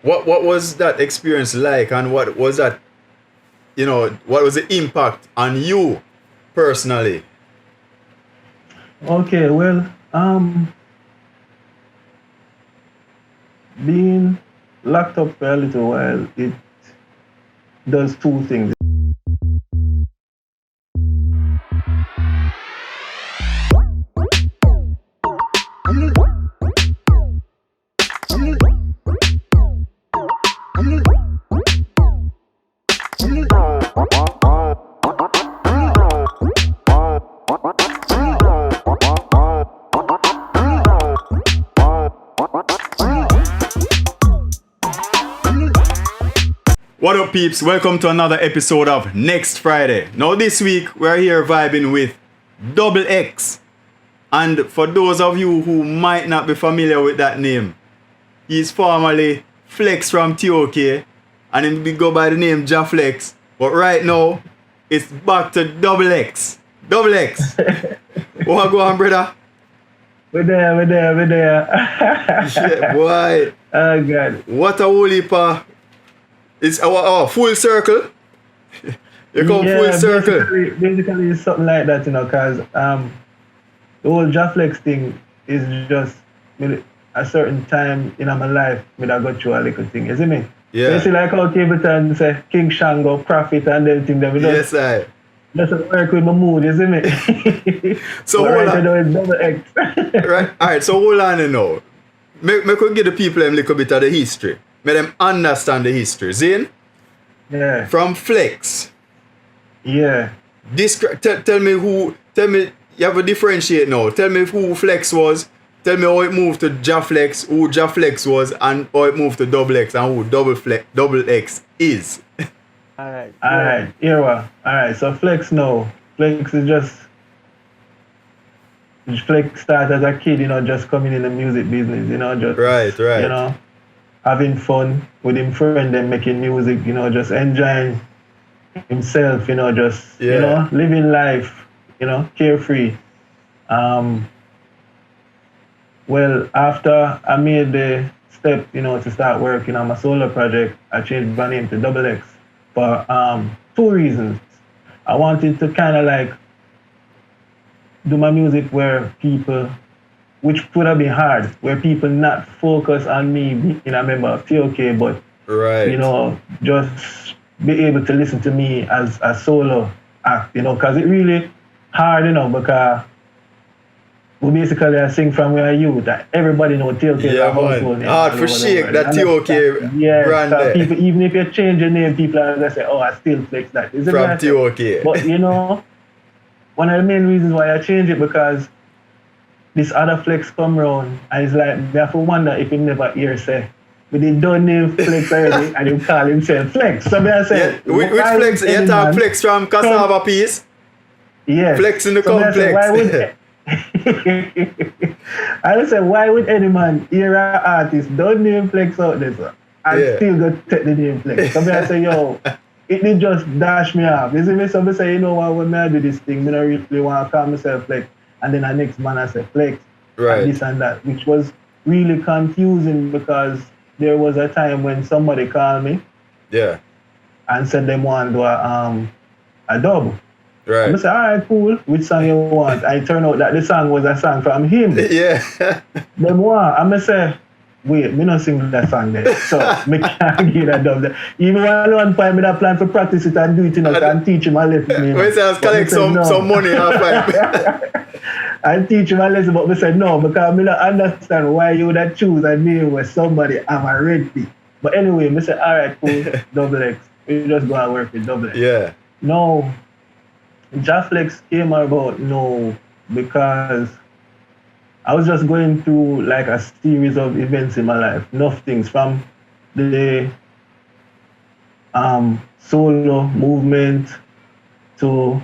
What was that experience like, and what was that? What was the impact on you personally? Okay, well, being locked up for a little while, it does two things. What up, peeps? Welcome to another episode of Next Frideh. Now, this week we're here vibing with Double X. And for those of you who might not be familiar with that name, he's formerly Flexx from TOK, and he go by the name Flexx. But right now, it's back to Double X. Double X. What go on, brother? We're there. Yeah, boy. Oh, God. What a whole heap of... It's our full circle. You come full circle. Basically, it's something like that, because the whole Flexx thing is just a certain time in my life when I got through a little thing, you see me? Yeah. You see, like how Capleton say King Shango, Prophet, and everything. Yes, I. Just work with my mood, you see me? So hold on. It's Double X. Right. Alright, so hold on now. Me could give the people a little bit of the history. Make them understand the history. Zane? Yeah. From Flexx. Yeah. Tell me, you have to differentiate now. Tell me who Flexx was. Tell me how it moved to Flexx, who Flexx was, and how it moved to Double X, and who Double X is. Alright. Here we are. Alright, so Flexx now. Flexx is just... Flexx started as a kid, just coming in the music business, just... Right. Having fun with him friend and making music, just enjoying himself, just, living life, carefree. Well, after I made the step, to start working on my solo project, I changed my name to Double X for two reasons. I wanted to kind of like do my music where people, which would have been hard, where people not focus on me being a member of TOK, but just be able to listen to me as a solo act, because it really hard, because we basically I sing from where you that everybody know TOK is a household name. Hard for shake that TOK brand there. People, even if you change your name, people are gonna say, "Oh, I still Flexx that." Is it from TOK. But one of the main reasons why I change it because this other Flexx come round and it's like me have to wonder if he never hear say, but they don't name Flexx already and he call himself Flexx. So I say, which Flexx? You talk Flexx from Cassava Piece? Yes. Flexx in the complex. I say, why would any man hear an artist don't name Flexx out there, sir, and still go take the name Flexx? So I say, yo, it did just dash me off. You see me? So I say, what, when I do this thing, I don't really want to call myself Flexx. And then the next man I said Flexx, and this and that, which was really confusing because there was a time when somebody called me and said they want to do a dub. Right. I said, all right, cool, which song you want? And it turned out that the song was a song from him. Yeah. Them want. I say, wait, me not sing that song there. So me can't get that dub there. Even when one point me that plan for practice it and do it, and teach him a lesson. We say, let's collect some money half and teach him a lesson, but we said no, because I don't understand why you would have choose a name where somebody I'm already. But anyway, I said, all right, cool, Double X. We just go and work with Double X. Yeah. No, Flexx came about because I was just going through like a series of events in my life. Enough things from the solo movement to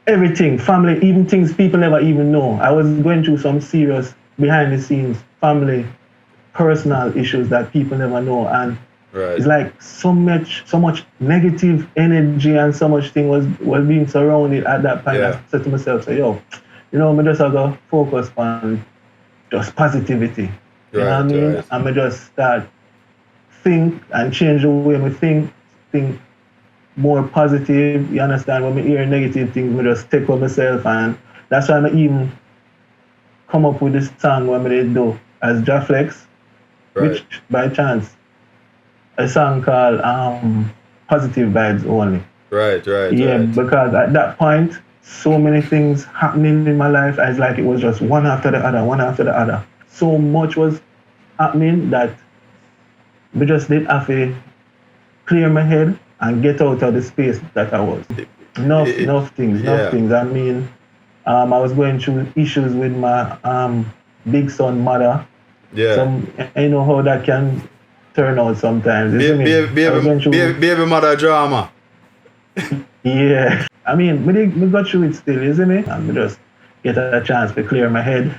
everything, family, even things people never even know. I was going through some serious behind the scenes family, personal issues that people never know, and it's like so much negative energy and so much thing was being surrounded at that point. I said to myself, so I just have to focus on just positivity. You know what I mean? And I just start think and change the way we think more positive. You understand? When we hear negative things, we just take on myself, and that's why I even come up with this song when we do as Flexx, Right. which by chance a song called Positive Vibes Only. Right. Yeah, because at that point, so many things happening in my life. It's like it was just one after the other. So much was happening that we just did have to clear my head and get out of the space that I was. Enough things. I mean, I was going through issues with my big son mother. Yeah. I know how that can turn out sometimes. Baby mother drama. Yeah. I mean, we got through it still, isn't it? And we just get a chance to clear my head,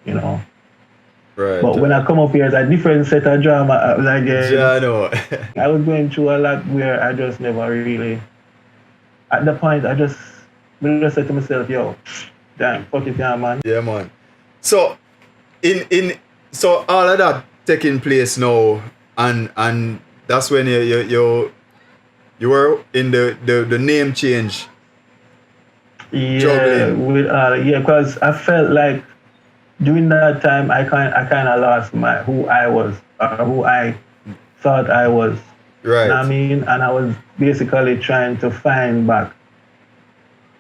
you know. Right. But when I come up here, it's a different set of drama. I know. I was going through a lot where I just never really, at the point, I just said to myself, yo, damn, fuck it, yeah, man. Yeah, man. So, so all of that taking place now, and that's when you were in the name change. Yeah, juggling. because I felt like during that time I kind of lost who I was, or who I thought I was. Right. You know what I mean? And I was basically trying to find back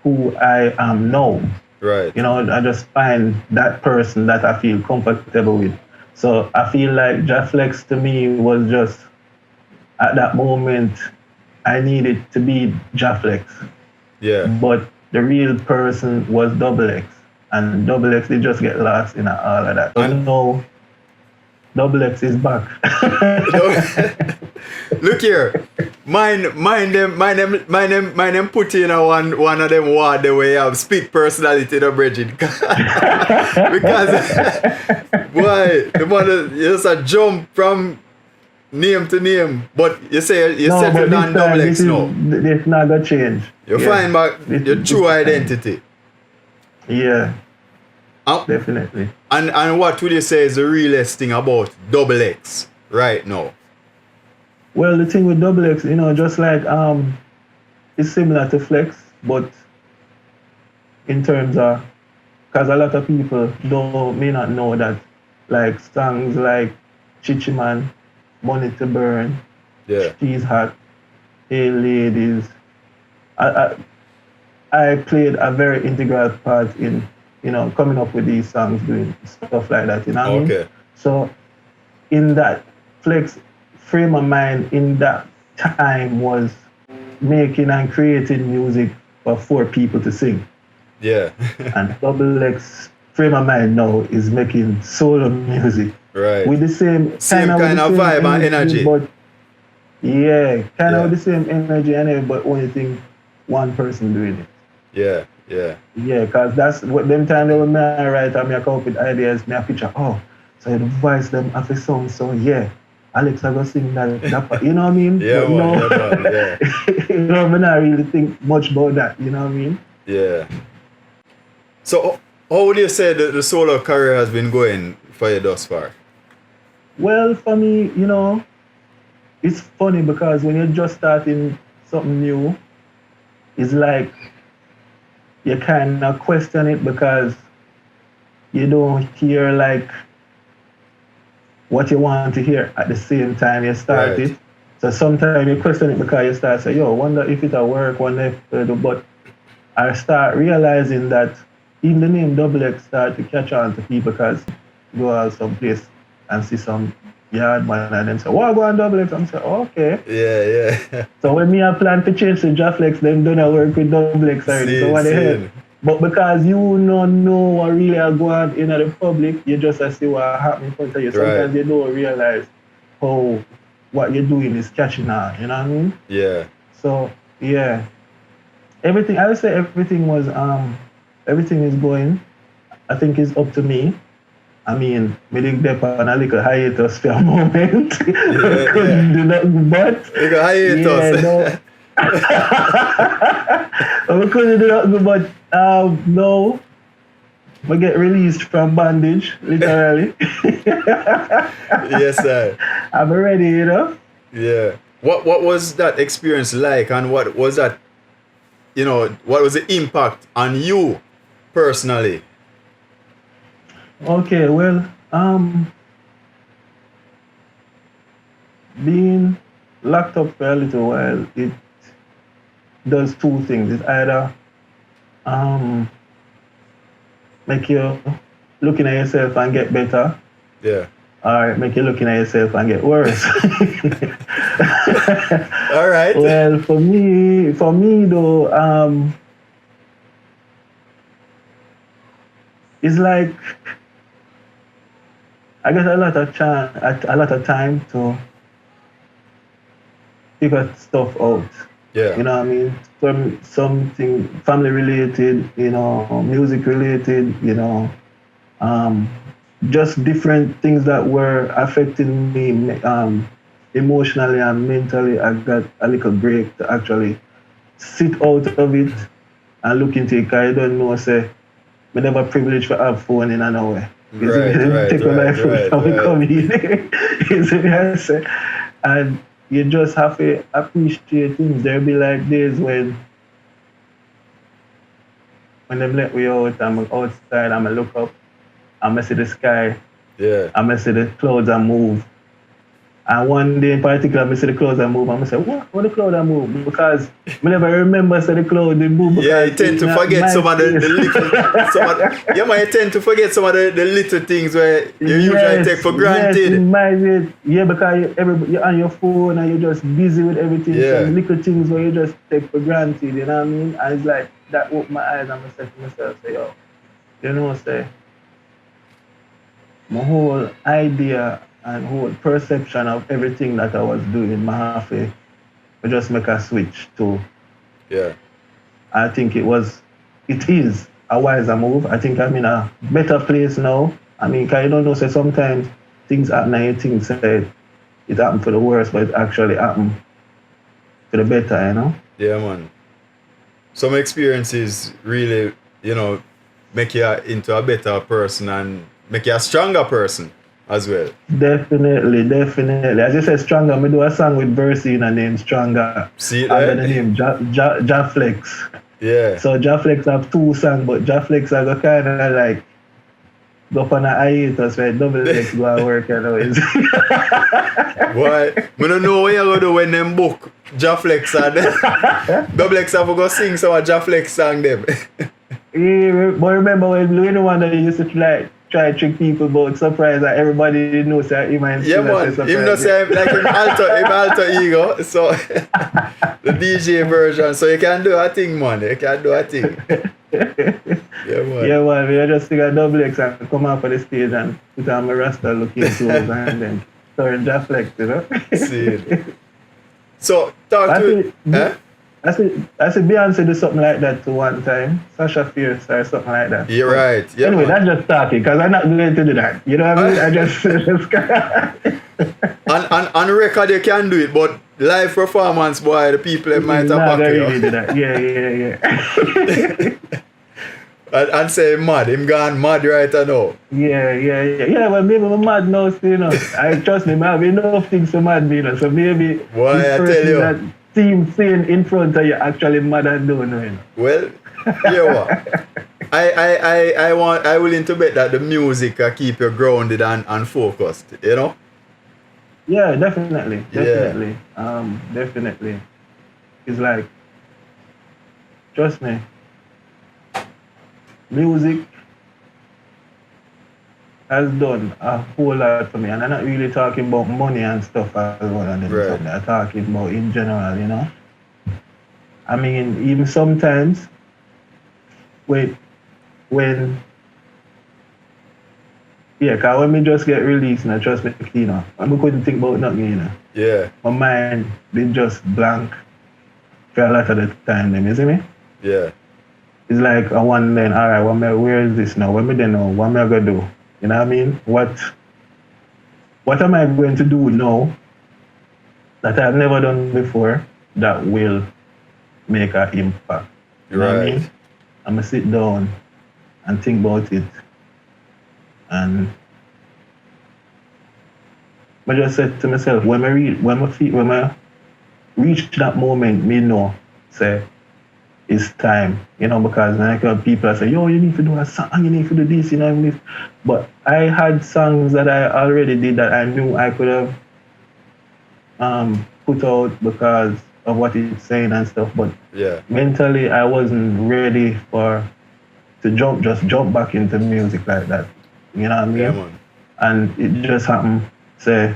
who I am now. Right. You know, I just find that person that I feel comfortable with. So I feel like Flexx to me was just, at that moment, I needed to be Flexx. Yeah. But the real person was X. And X, they just get lost in all of that. And now, X is back. Look here. Mind them put in one of them word the way you have split personality in a bridging. Because boy, the mother just a jump from name to name. But you say you settled on X now. It's not gonna change. You find back your true identity. Yeah. Definitely. And what would you say is the realest thing about X right now? Well, the thing with X, you know, just like it's similar to Flexx, but in terms of, because a lot of people may not know that, like songs like Chichi Man, Money to Burn, She's Hot, Hey Ladies, I played a very integral part in, you know, coming up with these songs, doing stuff like that, you know what I mean? So in that, Flexx frame of mind in that time was making and creating music for people to sing. Yeah. And X frame of mind now is making solo music. Right. With the same kind of vibe and energy. But yeah, kind of with the same energy and everything, but only thing one person doing it. Yeah. Yeah, because that's what them time they were me write and me come up with ideas, me a picture, so the voice them have a song, so yeah. Alex, I go sing that you know what I mean? Yeah, yeah. You know, I not really think much about that, you know what I mean? Yeah. So, how would you say that the solo career has been going for you thus far? Well, for me, you know, it's funny because when you're just starting something new, it's like you kind of question it because you don't hear like what you want to hear at the same time you start it. So sometimes you question it because you start saying, wonder if it'll work, wonder if it'll do. But I start realizing that even the name X start to catch on to people because you go out someplace and see some yard man and then say, go on X? I'm saying, okay. Yeah. So when me I plan to change to Flexx, then don't I work with X already. So what the hell? But because you don't know what really are going in the public, you just see what happens in front of you. Sometimes you don't realize how what you're doing is catching on, you know what I mean? Yeah. So yeah. Everything I would say everything is going. I think it's up to me. I mean, me did dip on a little hiatus for a moment. Couldn't do nothing but little hiatus. We couldn't do nothing but no. We get released from bondage, literally. Yes, sir. I'm ready, you know. Yeah. What was that experience like, and what was that, what was the impact on you personally? Okay, well, being locked up for a little while, it does two things. It either um make you looking at yourself and get better, Yeah. or make you looking at yourself and get worse. All right. Well, for me though, it's like I get a lot of time to figure stuff out. Yeah. You know what I mean? Something family related, music related, just different things that were affecting me emotionally and mentally. I got a little break to actually sit out of it and look into it. 'Cause I don't know, say, I never privileged to have phone in an hour. Take my phone from me come in. You see me, I say? And you just have to appreciate things. There'll be like days when them let me out, I'm outside, I'm look up, I'm see the sky, I'm see the clouds and move. And one day in particular, I see the clouds and move, and I say, what the clouds and move? Because I never remember say the clouds they move. Yeah, you tend to forget some of the little. You tend to forget some of the little things where you usually take for granted. Yes, because you're on your phone and you're just busy with everything. Yeah. Some little things where you just take for granted, you know what I mean? And it's like, that opened my eyes and I said to myself, say, my whole idea and whole perception of everything that I was doing, my have to just make a switch to. Yeah. I think it is a wiser move. I think I'm in a better place now. I mean, cause you don't know, say sometimes things happen and you think say it happened for the worse, but it actually happened for the better, you know? Yeah, man. Some experiences really, make you into a better person and make you a stronger person as well. Definitely. As you said, Stronger, I do a song with Versina named Stronger. See under the name Flexx. Yeah. So Flexx have two songs, but Flexx I go kind of like go on a hiatus where Double X go and work, Why? I don't know what you're going to do when them book Flexx and Double X have to go sing some of Flexx song them. Yeah, but remember when the one that used to try to trick people about surprise that everybody didn't know, say he might yeah, man. Him not say like him alter ego. So the DJ version. So you can do a thing, man. You can do a thing. Yeah, man. Yeah, man. We just take a Double X and come out for the stage and put on my Rasta looking clothes and then turn Flexx, See it. So talk to me. I see Beyonce do something like that to one time. Sasha Fierce or something like that. You're right. Yeah, anyway, man. that's just talking because I'm not going to do that. You know what I mean? I just on record you can do it, but live performance, boy, the people might have back you. Really do that. Yeah. and say mad. Him gone mad right now. Yeah, well, maybe I'm mad now, still, I trust me, I have enough things to mad me, so maybe why I tell you. That team seeing in front of you actually mad and don't know. Well, you know what? I willing to bet that the music can keep you grounded and focused, Yeah, definitely. Definitely. It's like, trust me, music has done a whole lot for me, and I'm not really talking about money and stuff as well, and right. I'm talking about in general, I mean, even sometimes when me just get released and I just make I couldn't think about nothing, Yeah. My mind been just blank for a lot of the time, you see me? Yeah. It's like I want then, all right, where is this now? What me then know? What am I gonna do? You know what I mean? What am I going to do now that I've never done before that will make an impact? You know what I mean? I'm gonna sit down and think about it and I just said to myself, when I reach that moment, me know, say, it's time, because like people say, yo, you need to do a song, you need to do this, But I had songs that I already did that I knew I could have put out because of what it's saying and stuff. But mentally, I wasn't ready to jump back into music like that. You know what I mean? Yeah, man. And it just happened. Say,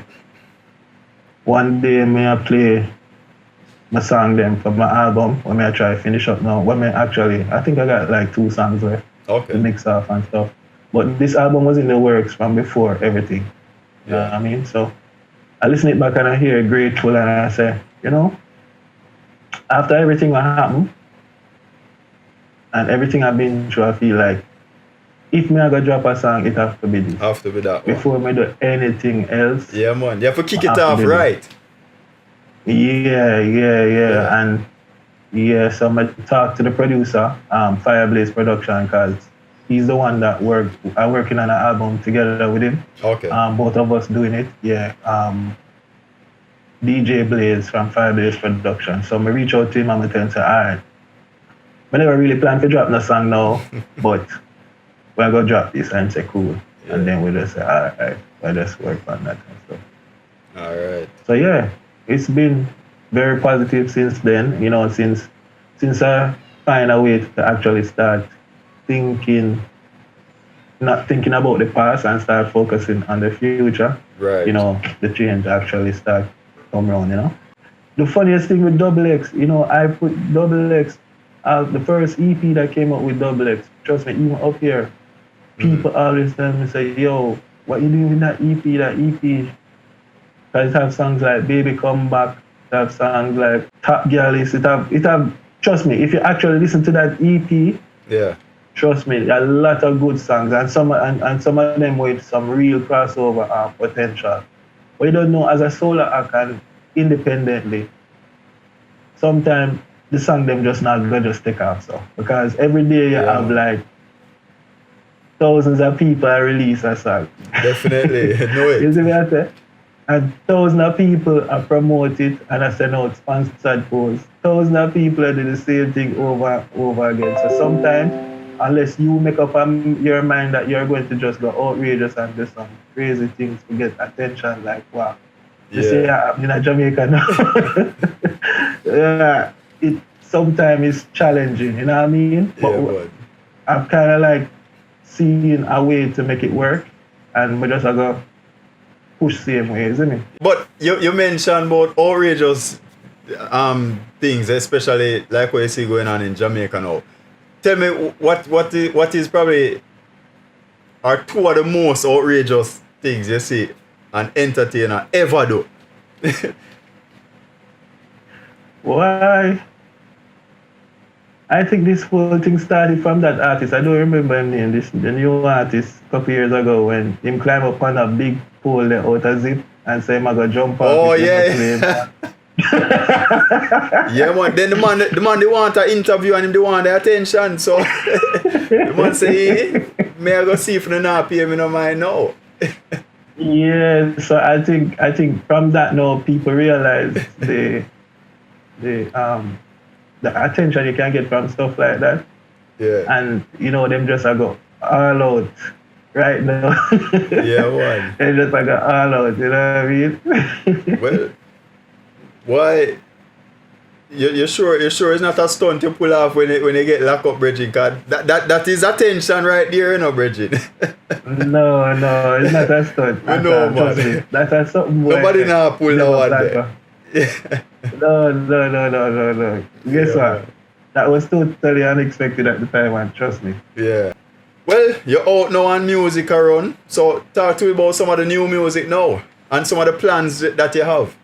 one day I play my song them for my album when I try to finish up now. I think I got like 2 songs left to mix off and stuff. But this album was in the works from before everything. You know what I mean? So I listen it back and I hear it grateful and I say, after everything that happened and everything I've been through, I feel like if me I go drop a song, it have to be this. Have to be that one. Before me do anything else. Yeah, man. You have to kick it off right. Yeah. And so I talked to the producer, Fireblaze Production, because he's the one that I'm working on an album together with him. Okay. Both of us doing it. Yeah. DJ Blaze from Fireblaze Production. So I reach out to him and I tell him, all right, I never really planned to drop the song now, but we're going to drop this and say cool. Yeah. And then we just say, all right, we'll just work on that and stuff. All right. So yeah, it's been very positive since then, since I find a way to actually start not thinking about the past and start focusing on the future. Right. The change actually start come around, The funniest thing with X, I put X as the first EP that came out with X. Trust me, even up here, people always tell me, say, yo, what you doing with that EP? Because it have songs like Baby Come Back, it have songs like Top Girl List, it have, trust me, if you actually listen to that EP, trust me, a lot of good songs and some of them with some real crossover potential. But you don't know, as a solo act and independently, sometimes the song them just not gonna just take off so. Because every day you have like thousands of people release a song. Definitely, know it. You see what I say? And thousands of people are promote it and I send out sponsored posts. Thousands of people are doing the same thing over and over again. So sometimes, unless you make up your mind that you're going to just go outrageous and do some crazy things to get attention, like wow. You see I'm in Jamaica now. It sometimes is challenging, you know what I mean? But I'm kind of like seeing a way to make it work and we just go push same way, isn't it? But you mentioned about outrageous things, especially like what you see going on in Jamaica now. Tell me what is probably are 2 of the most outrageous things you see an entertainer ever do? Why? I think this whole thing started from that artist. I don't remember his name. The new artist a couple years ago when him climb up on a big pole out a zip and say, I'm going to jump off. Oh, yeah. Yeah, man. Then the man they want an interview and him they want the attention. So the man say, hey, may I go see if they not pay me no mind now. Yeah, so I think from that now people realize the attention you can get from stuff like that. Yeah. And them just go all out right now. Yeah, one. They just go all out, you know what I mean? Well, why? You're sure it's not a stunt you pull off when you get locked up, Bridget? Cause that is attention right there, Bridget. No, it's not a stunt. No, man. That's something. Nobody now pull that one there. No. Guess what? That was totally unexpected at the time, man. Trust me. Yeah. Well, you're out now on music around. So talk to me about some of the new music now and some of the plans that you have.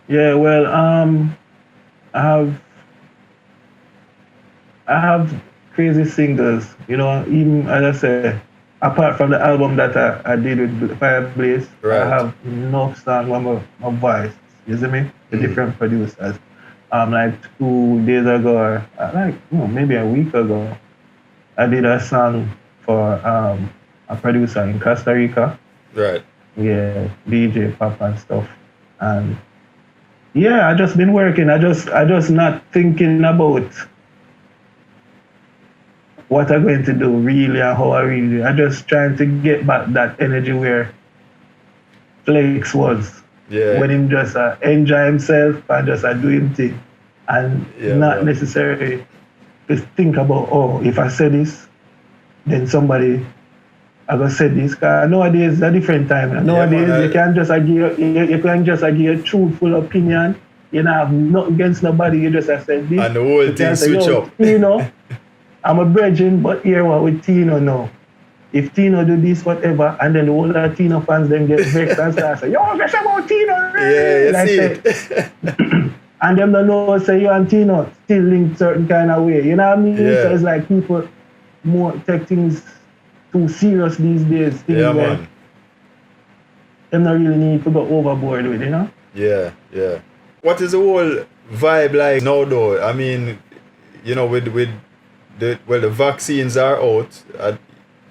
Yeah, well, I have crazy singles, even as I say, apart from the album that I did with Fireblaze, right. I have enough songs on my voice, you see me? The different producers. Like 2 days ago, or maybe a week ago, I did a song for a producer in Costa Rica. Right. yeah, DJ pop and stuff. And yeah, I just been working. I just not thinking about what I'm going to do really and how I really. I just trying to get back that energy where Flexx was. Yeah. When him just enjoy himself and just do him thing. And not necessarily to think about, oh, if I say this, then somebody I gonna say this. Cause nowadays it's a different time. Nowadays you can just give a truthful opinion. You know, have nothing against nobody. You just have said this. And the whole thing switch up. Teino, I'm a virgin, but here what with Teino now. If Teino do this, whatever, and then the whole Teino fans then get vexed and start say, yo, guess about Teino. Yeah, you see it. And them don't know, say you and Teino still link certain kind of way. You know what I mean? Yeah. So it's like people more take things too serious these days. Things Yeah, man. Them not really need to go overboard with, you know? Yeah, yeah. What is the whole vibe like now though? I mean, you know, with the vaccines are out.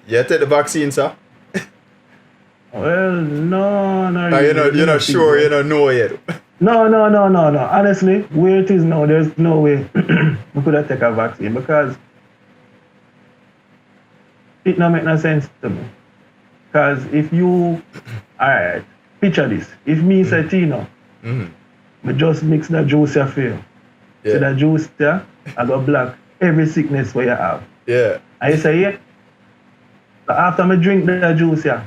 You take the vaccine, sir? Well, no, not really. You're not sure, you don't know yet. No. Honestly, where it is now, there's no way we could have taken a vaccine because it don't make no sense to me. Because if you, alright, picture this. If me say Teino, we just mix the juice here for you. Yeah. So the juice there, I go block every sickness where you have. Yeah. And you say, yeah. So after I drink the juice here,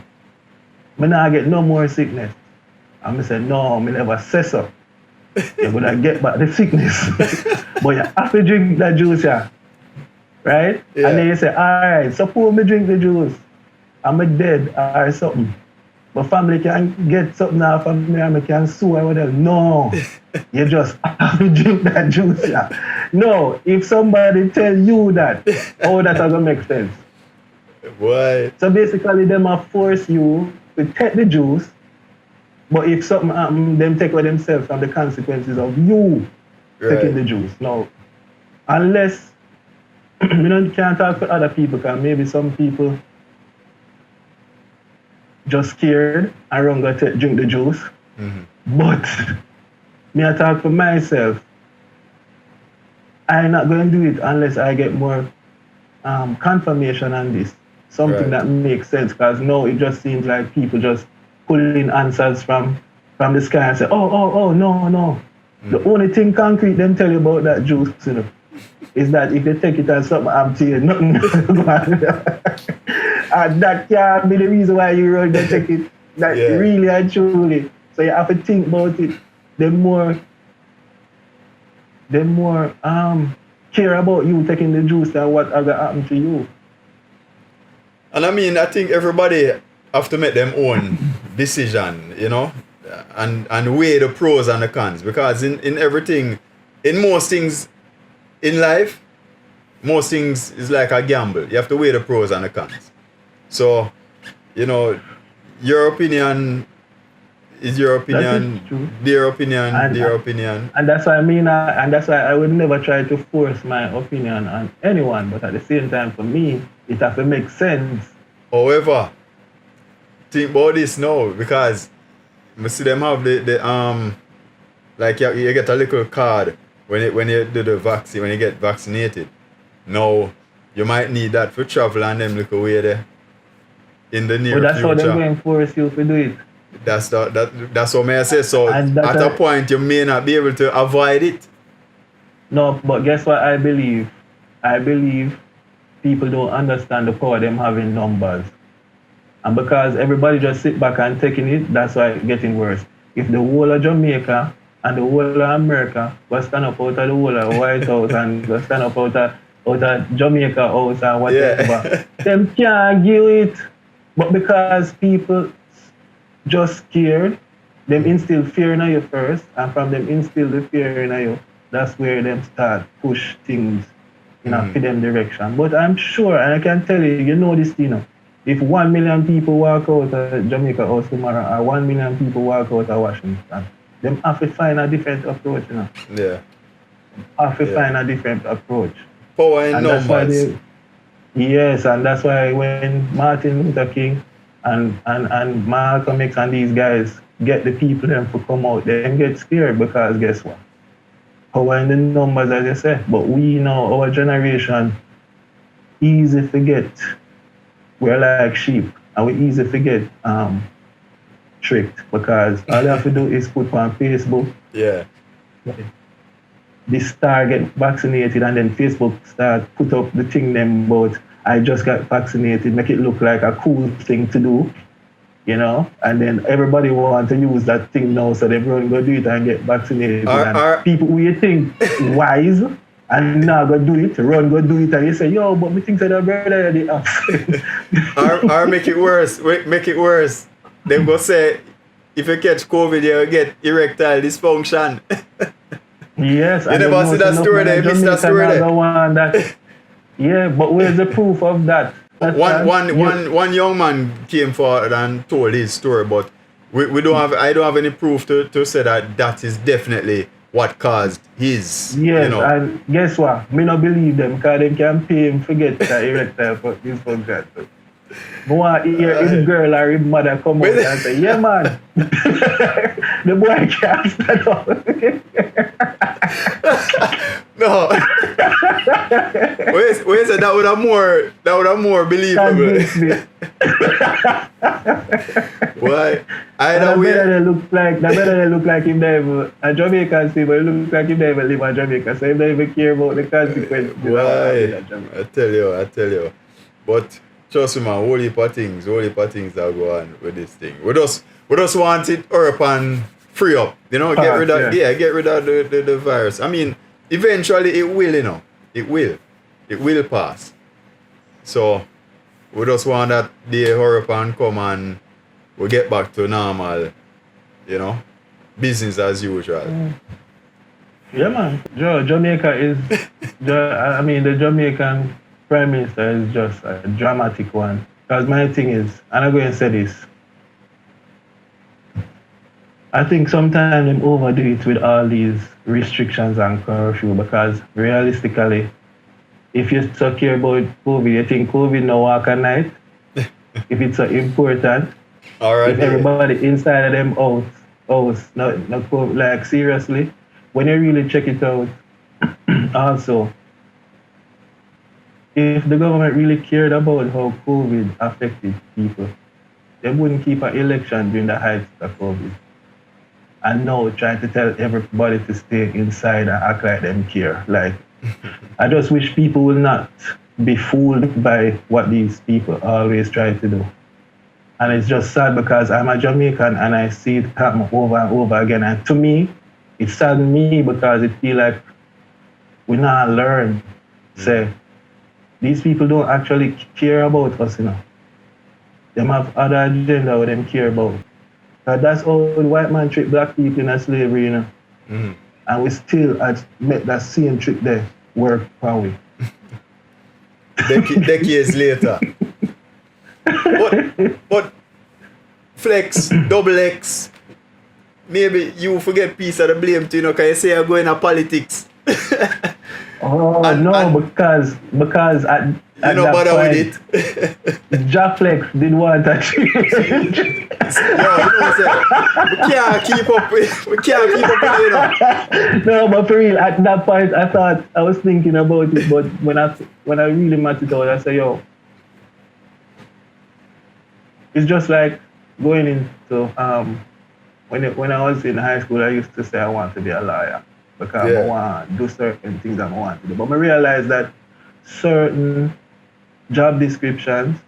I not get no more sickness. And I say, no, I never say so. You're gonna get back the sickness. But you have to drink the juice here. Right? Yeah. And then you say, alright, suppose me drink the juice. I'm dead or something. My family can get something out of me and I can sue or whatever. No. You just have to drink that juice here. No, if somebody tell you that, oh, that doesn't make sense. Why? So basically, them are force you to take the juice, but if something happens, them take away themselves from the consequences of you taking the juice. No, unless you can't talk to other people, because maybe some people just scared and run go drink the juice. But me, I talk for myself. I'm not going to do it unless I get more confirmation on this. Something that makes sense, because now it just seems like people just pulling answers from the sky and say, oh, no. The only thing concrete them tell you about that juice, is that if you take it as something I'm to you, nothing. And that can't be the reason why you run to take it. That really and truly. So you have to think about it. The more care about you taking the juice than what ever happened to you. And I mean, I think everybody have to make them own decision, you know, and weigh the pros and the cons. Because in everything, in most things in life, most things is like a gamble. You have to weigh the pros and the cons. So, you know, your opinion is your opinion, their opinion, their opinion. And that's what I mean, and that's why I would never try to force my opinion on anyone. But at the same time, for me, it has to make sense. However, think about this now, because I see them have the like you get a little card when you do the vaccine, when you get vaccinated. Now you might need that for travel and them little way there in the near future. That's how they're going to force you to do it. That's what I say. So at a point you may not be able to avoid it. No, but guess what I believe? I believe people don't understand the power them having numbers. And because everybody just sit back and taking it, that's why it's getting worse. If the whole of Jamaica and the whole of America was stand up out of the whole of White House and go stand up out of Jamaica House and whatever, them can't give it. But because people just scared, them instill fear in you first, and from them instill the fear in you, that's where them start push things in a them direction. But I'm sure, and I can tell you, you know this, if 1 million people walk out of Jamaica House tomorrow, or 1 million people walk out of Washington, them have to find a different approach, Yeah. Have to find a different approach. Power in numbers. Yes, and that's why when Martin Luther King and Malcolm X and these guys get the people them to come out, then get scared because guess what? Power in the numbers, as you say. But we know our generation easy to get. We're like sheep, and we easy to get tricked because all you have to do is put on Facebook. Yeah. This star get vaccinated, and then Facebook start put up the thing them about I just got vaccinated, make it look like a cool thing to do, you know, and then everybody want to use that thing now, so everyone go do it and get vaccinated. And people who you think wise and now go do it, go do it, and you say, yo, but me think that a brother the or make it worse. Make it worse. Them go say, if you catch COVID, you get erectile dysfunction. Yes. You never see that story there, miss that story there. Yeah, but where's the proof of that? One young man came forward and told his story, but I don't have any proof to say that is definitely what caused his. Yes, you know. And guess what? Me not believe them because they can pay him forget that erectile dysfunction. I want to hear his girl or his mother come out and say, yeah man, the boy can't stand up. No. Wait, so that would have more believable. Why? Either way. That better they look like him never. A Jamaican people look like him never live in Jamaica, so if they even care about the consequences. Why? I tell you. But trust me, man, whole heap of things that go on with this thing. We just want it up and free up. You know, get rid of the virus. I mean, eventually it will, you know. It will pass. So we just want that day hurry up and come and we get back to normal, you know, business as usual. Yeah, man. Jamaica is, the Jamaican Prime Minister is just a dramatic one. Because my thing is, and I'm going to say this, I think sometimes they overdo it with all these restrictions and curfew because realistically, if you so care about COVID, you think COVID no walk at night? If it's so important, if everybody inside of them house, no COVID, like seriously, when you really check it out, also, if the government really cared about how COVID affected people, they wouldn't keep an election during the height of COVID. And now trying to tell everybody to stay inside and act like them care. Like, I just wish people will not be fooled by what these people always try to do. And it's just sad because I'm a Jamaican and I see it happen over and over again. And to me, it saddens me because it feels like we not learn. Say, these people don't actually care about us, you know. They have other agenda what them care about. That's how the white man trick black people in slavery, you know. Mm-hmm. And we still make that same trick there work for we. Decades later. But Flexx, X, maybe you forget piece of the blame too, you know, because you say you're going to politics. Because at you know bother with it. Flexx didn't want to change. We can't keep up with it, you know. No, but for real, at that point I was thinking about it, but when I really mapped it out, I said, yo, it's just like going into when I was in high school, I used to say I want to be a lawyer because I want to do certain things I want to do. But I realized that certain job descriptions,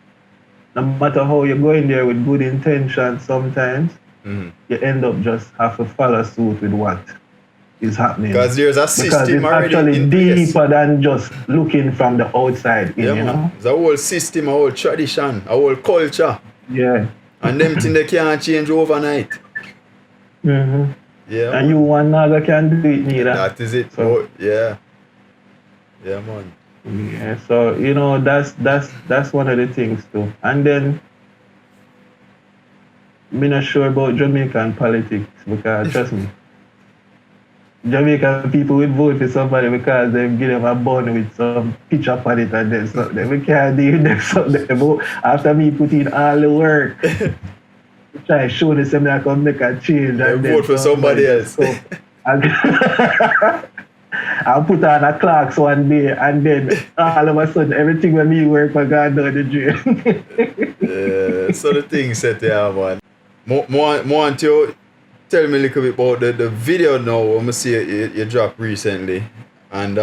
no matter how you go in there with good intentions, sometimes you end up just have to follow suit with what is happening. Because there's a system because it's already actually deeper than just looking from the outside. You know? It's a whole system, a whole tradition, a whole culture. Yeah. And them things they can't change overnight. Mm-hmm. Yeah. And you one naga can do it neither. That is it. So, yeah, man. Yeah, so you know that's one of the things too. And then I'm not sure about Jamaican politics because trust me, Jamaican people will vote for somebody because they give them a bun with some picture on it and then something. We can't deal with them something. But after me put in all the work, try to show them something I can make a change They and then vote for somebody else. come and I'll put on a clocks one day and then all of a sudden everything when me work my God down the drain. So the thing set there, man. More want you tell me a little bit about the video now when I see you dropped recently. And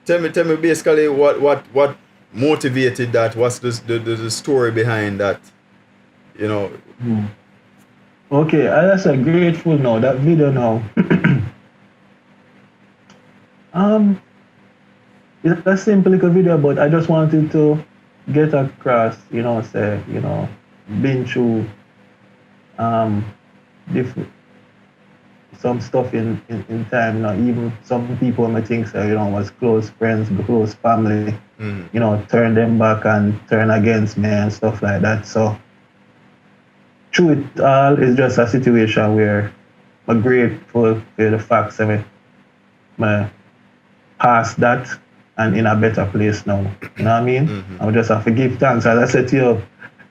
tell me basically what motivated that, what's the story behind that, you know. Okay, that's a grateful now, that video now. It's a simple little video, but I just wanted to get across, say, been through different some stuff in time, even some people I think say, was close friends, close family, turn them back and turn against me and stuff like that. So through it all, it's just a situation where I'm grateful for the fact that I past that and in a better place now. You know what I mean? I just have to give thanks. As I said to you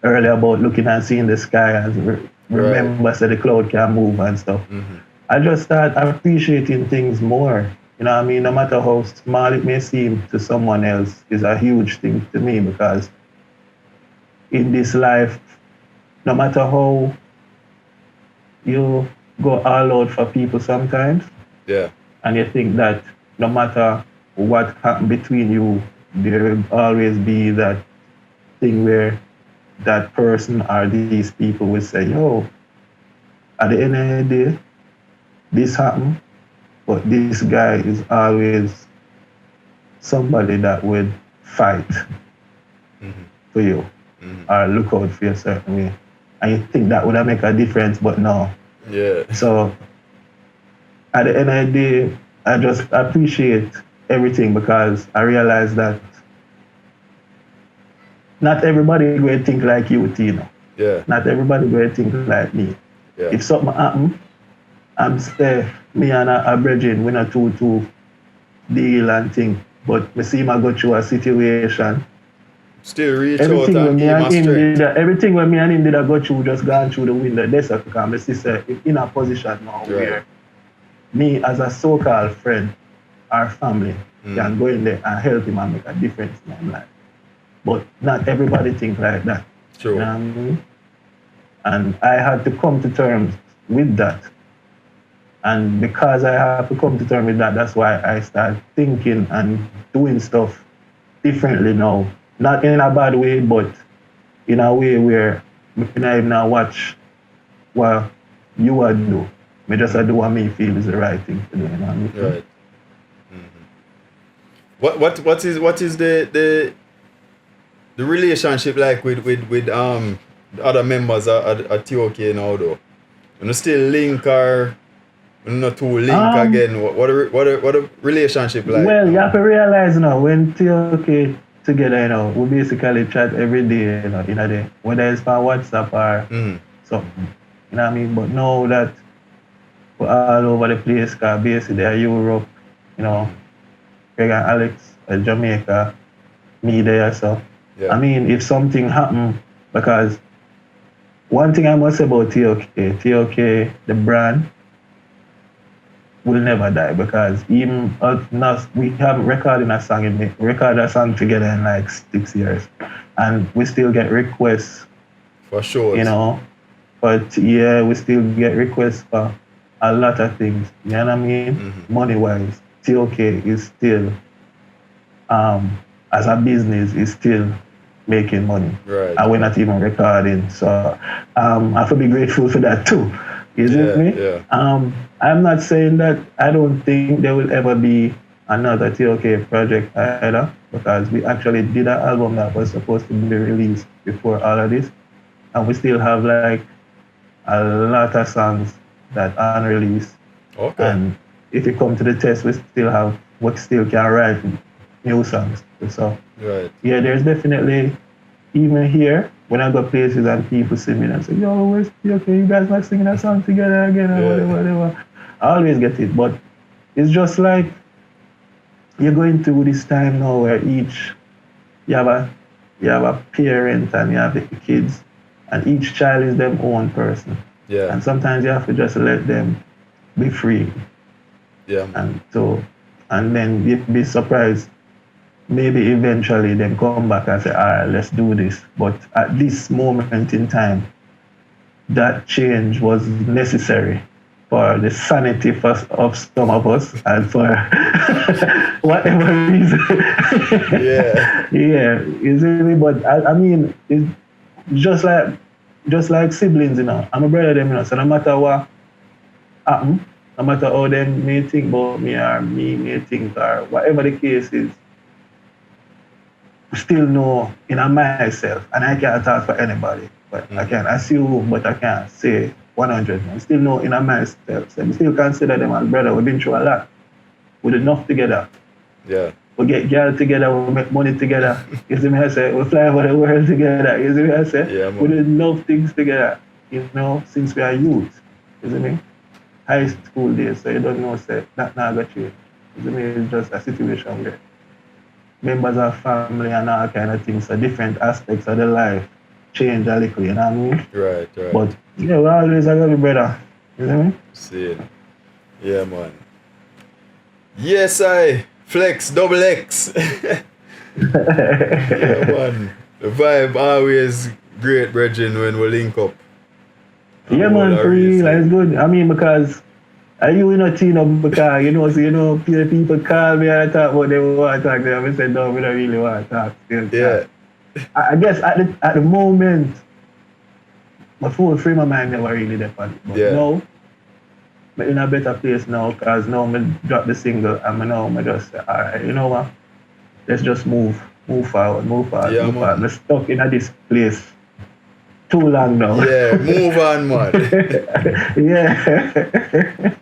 earlier about looking and seeing the sky and remember that the cloud can move and stuff. I just start appreciating things more. You know what I mean? No matter how small it may seem to someone else, is a huge thing to me, because in this life, no matter how you go all out for people sometimes, and you think that no matter what happened between you, there will always be that thing where that person or these people will say, yo, at the end of the day, this happened, but this guy is always somebody that would fight for you or look out for you a certain way. And you think that would make a difference, but no. So at the end of the day, I just appreciate everything, because I realize that not everybody will think like you, Teino. Not everybody will think like me. If something happen, I'm say me and a brethren, we not two deal and thing. But me see him go through a situation. Still reach out and give him strength. Everything when me and him did I go through, just gone through the window. That's because me see in a position now where me as a so-called friend, our family, can go in there and help him and make a difference in his life. But not everybody think like that. True. You know what I mean? And I had to come to terms with that. And because I have to come to terms with that, that's why I started thinking and doing stuff differently now. Not in a bad way, but in a way where I can even watch what you would do. I just do what me feel is the right thing to do. You know what I mean? Right. What is the relationship like with the other members at TOK now though? You still link or not too link again? What a relationship like? Well, you have to realize now when TOK together, we basically chat every day, in a day, whether it's by WhatsApp or something. You know what I mean? But now that we're all over the place, because basically they're Europe, Craig and Alex at Jamaica, me there, so. I mean, if something happened, because one thing I must say about TOK, the brand, will never die, because even us, we haven't recorded a song together in like 6 years, and we still get requests. For sure. But we still get requests for a lot of things. You know what I mean? Money-wise, TOK is still, as a business, is still making money. Right. And we're not even recording. So I have to be grateful for that too. Is it me? Yeah. I'm not saying that I don't think there will ever be another TOK project either, because we actually did an album that was supposed to be released before all of this. And we still have like a lot of songs that are unreleased. Okay. And if you come to the test, we still can write new songs. So there's definitely, even here, when I go places and people see me and say, yo, where's TOK? You guys not singing that song together again or whatever. I always get it, but it's just like you're going through this time now where you have a parent and you have the kids, and each child is their own person. Yeah. And sometimes you have to just let them be free. Yeah, man. And then you'd be surprised. Maybe eventually them come back and say, all right, let's do this. But at this moment in time, that change was necessary for the sanity of some of us and for whatever reason. Yeah. Yeah, you see me? But I mean, it's just like siblings, you know. I'm a brother them, you know. So no matter what happen, no matter how them may think about me or me may think or whatever the case is, still know in myself, and I can't talk for anybody, but I can assume, but I can't say 100. I still know in myself, so I still consider them as brother. We've been through a lot. We did enough together. Yeah. We get girl together, we make money together. You see me I say? We fly over the world together. You see me I say? Yeah, man. We did enough things together, you know, since we are youth. You see me? High school days, so you don't know, say, that now got you. You see me? It's just a situation where members of family and all kind of things, so different aspects of the life change a little, you know what I mean? Right. But yeah, we always are gonna be brother. You know what I mean? See it. Yeah, man. Yes, I Flexx X. Yeah, man. The vibe always great, brethren, when we link up. Yeah, man, for real, it's good. I mean, because you know Teino, because people call me and talk about them want to talk to them. I said, no, we don't really want to talk. Yeah. I guess at the moment, my full frame of mind never really depend. But now, I'm in a better place now because now I drop the single and now I just say, all right, you know what? Let's just move forward. Yeah, man. I'm stuck in this place too long now. Yeah, move on, man. Yeah.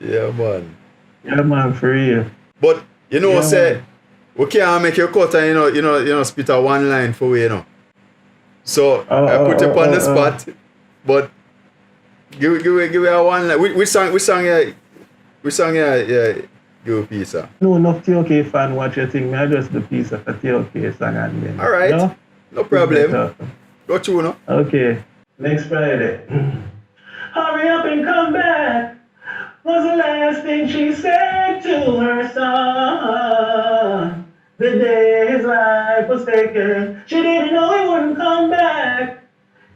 Yeah, man. Yeah, man, for real. But you know, man. we can't make your cut and you know, spit a one line for we, you know. So I put you on the spot, but give me a one line. Which song yeah, give a piece of. No enough TOK fan watch your thing. I just the piece of a TOK song and then. All right, you know? no problem. Go to no. Okay. Next Friday. Hurry up and come back was the last thing she said to her son. The day his life was taken, she didn't know he wouldn't come back.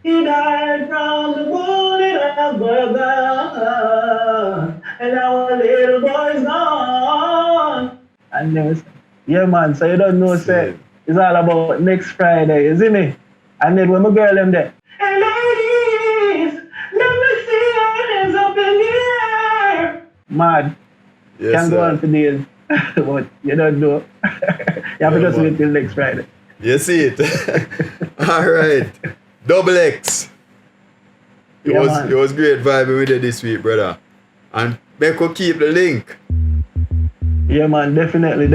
He died from the bullet of the gun, and our little boy's gone. And then, yeah, man, so you don't know, say, it's all about next Friday, you see me? And then when my girl them there, hey ladies, let me see your hands up in the air. Mad. Yes, Can go on for days, but you don't know. You have to just wait till next Friday. You see it. All right. X. It was great vibing with you this week, brother. And make us keep the link. Yeah, man, definitely.